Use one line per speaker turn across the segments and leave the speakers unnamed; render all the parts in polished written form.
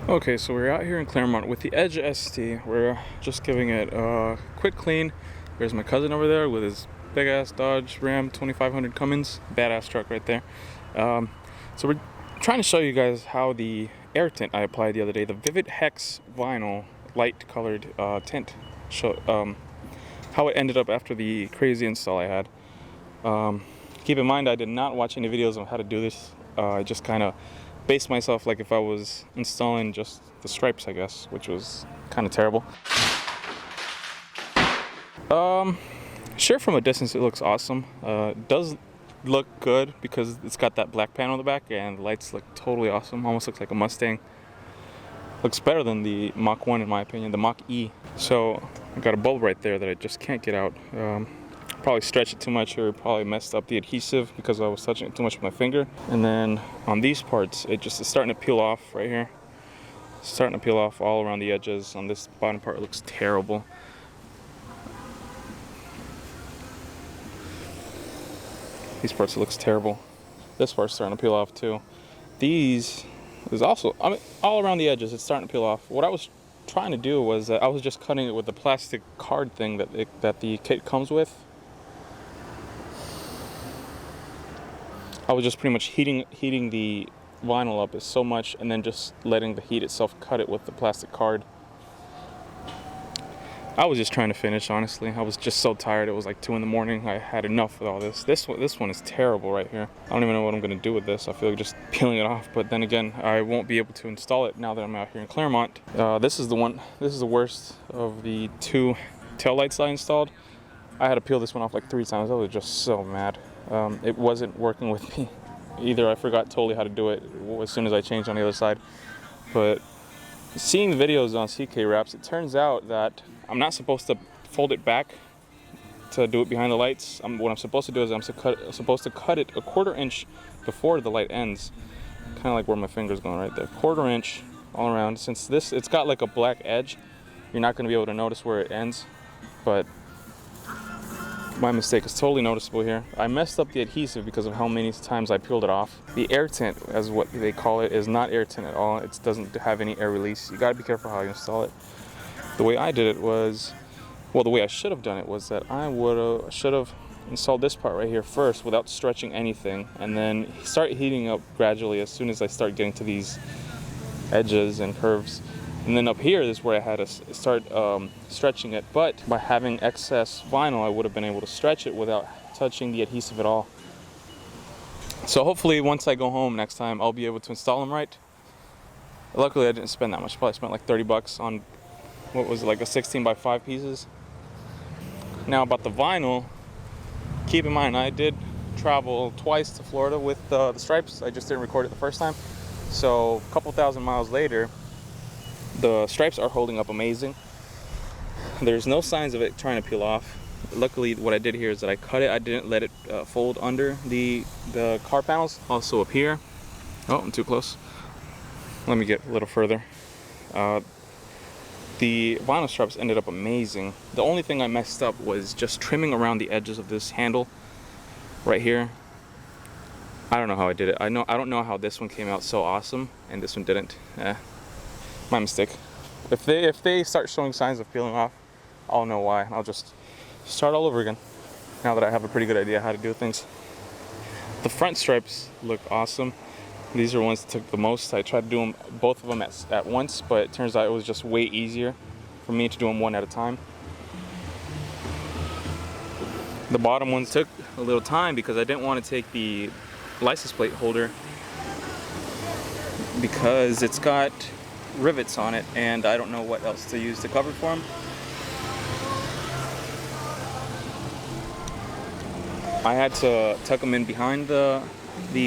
Okay, so we're out here in Claremont with the Edge ST. We're just giving it a quick clean. There's my cousin over there with his big ass Dodge Ram 2500 Cummins. Badass truck right there. So we're trying to show you guys how the air tint I applied the other day, the Vivid Hex vinyl light colored tint, how it ended up after the crazy install I had. Keep in mind I did not watch any videos on how to do this. I just kind of based myself like if I was installing just the stripes, I guess, which was kind of terrible. Sure, from a distance it looks awesome. It does look good because it's got that black panel in the back and the lights look totally awesome. Almost looks like a Mustang. Looks better than the Mach 1 in my opinion, the Mach E. So I got a bulb right there that I just can't get out. Probably stretched it too much or probably messed up the adhesive because I was touching it too much with my finger. And then on these parts, it just is starting to peel off right here. It's starting to peel off all around the edges. On this bottom part, it looks terrible. These parts, it looks terrible. This part's starting to peel off too. These is also, I mean, all around the edges, it's starting to peel off. What I was trying to do was I was just cutting it with the plastic card thing that the kit comes with. I was just pretty much heating the vinyl up so much and then just letting the heat itself cut it with the plastic card. I was just trying to finish, honestly. I was just so tired. It was like 2 in the morning. I had enough with all this. This one is terrible right here. I don't even know what I'm going to do with this. I feel like just peeling it off. But then again, I won't be able to install it now that I'm out here in Claremont. This is the worst of the 2 taillights I installed. I had to peel this one off like 3 times. I was just so mad. It wasn't working with me. Either I forgot totally how to do it as soon as I changed on the other side. But seeing the videos on CK Wraps, it turns out that I'm not supposed to fold it back to do it behind the lights. What I'm supposed to do is I'm supposed to cut it 1/4 inch before the light ends. Kind of like where my finger's going right there. 1/4 inch all around. Since it's got like a black edge, you're not going to be able to notice where it ends. But my mistake is totally noticeable here. I messed up the adhesive because of how many times I peeled it off. The air tint, as what they call it, is not air tint at all. It doesn't have any air release. You gotta be careful how you install it. The way I did it was, well, the way I should have done it was that I should have installed this part right here first without stretching anything, and then start heating up gradually as soon as I start getting to these edges and curves. And then up here is where I had to start stretching it. But by having excess vinyl, I would have been able to stretch it without touching the adhesive at all. So hopefully once I go home next time, I'll be able to install them right. Luckily, I didn't spend that much. Probably spent like 30 bucks on, what was it, like a 16x5 pieces. Now about the vinyl, keep in mind, I did travel twice to Florida with the stripes. I just didn't record it the first time. So a couple thousand miles later, the stripes are holding up amazing. There's no signs of it trying to peel off. Luckily, what I did here is that I cut it. I didn't let it fold under the car panels. Also up here. Oh, I'm too close. Let me get a little further. The vinyl stripes ended up amazing. The only thing I messed up was just trimming around the edges of this handle right here. I don't know how I did it. I don't know how this one came out so awesome and this one didn't. My mistake. If they start showing signs of peeling off, I'll know why. I'll just start all over again now that I have a pretty good idea how to do things. The front stripes look awesome. These are ones that took the most. I tried to do them, both of them at once, but it turns out it was just way easier for me to do them one at a time. The bottom ones took a little time because I didn't want to take the license plate holder because it's got rivets on it and I don't know what else to use to cover for them. I had to tuck them in behind the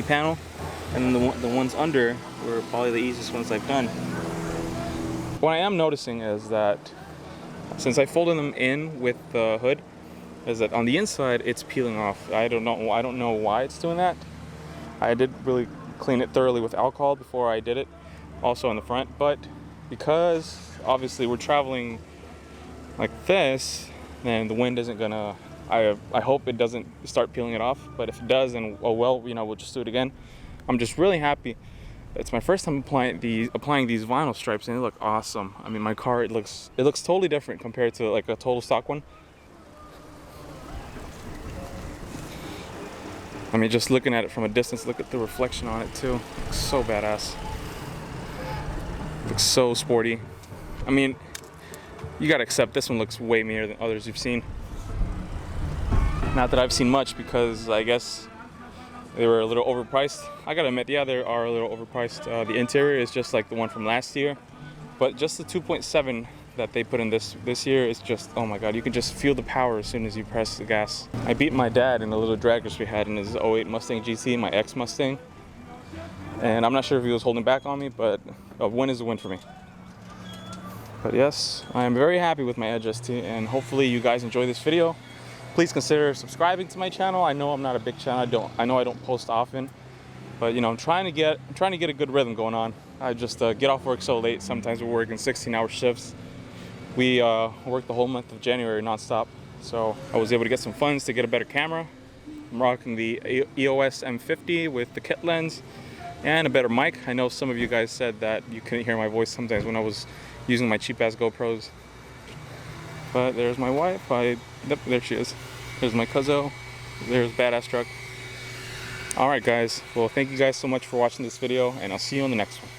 panel, and then the ones under were probably the easiest ones I've done. What I am noticing is that since I folded them in with the hood, is that on the inside it's peeling off. I don't know why it's doing that. I did really clean it thoroughly with alcohol before I did it, also on the front, but because obviously we're traveling like this, then the wind isn't gonna, I hope it doesn't start peeling it off, but if it does, then oh well, you know, we'll just do it again. I'm just really happy. It's my first time applying these vinyl stripes, and they look awesome. I mean, my car, it looks totally different compared to like a total stock one. I mean, just looking at it from a distance, look at the reflection on it too. It looks so badass. It looks so sporty. I mean, you gotta accept this one looks way meaner than others you've seen. Not that I've seen much, because I guess they were a little overpriced. I gotta admit, yeah, they are a little overpriced. The interior is just like the one from last year, but just the 2.7 that they put in this year is just, oh my god, you can just feel the power as soon as you press the gas. I beat my dad in a little drag race we had in his 08 Mustang GT, my ex Mustang, and I'm not sure if he was holding back on me, but a win is a win for me. But yes, I am very happy with my Edge ST, and hopefully you guys enjoy this video. Please consider subscribing to my channel. I know I'm not a big channel. I know I don't post often, but you know, I'm trying to get a good rhythm going on. I just get off work so late. Sometimes we're working 16-hour shifts. We worked the whole month of January nonstop, so I was able to get some funds to get a better camera. I'm rocking the EOS M50 with the kit lens and a better mic. I know some of you guys said that you couldn't hear my voice sometimes when I was using my cheap-ass GoPros. But there's my wife. Yep, there she is. There's my cuzzo. There's Badass Truck. Alright guys, well thank you guys so much for watching this video, and I'll see you on the next one.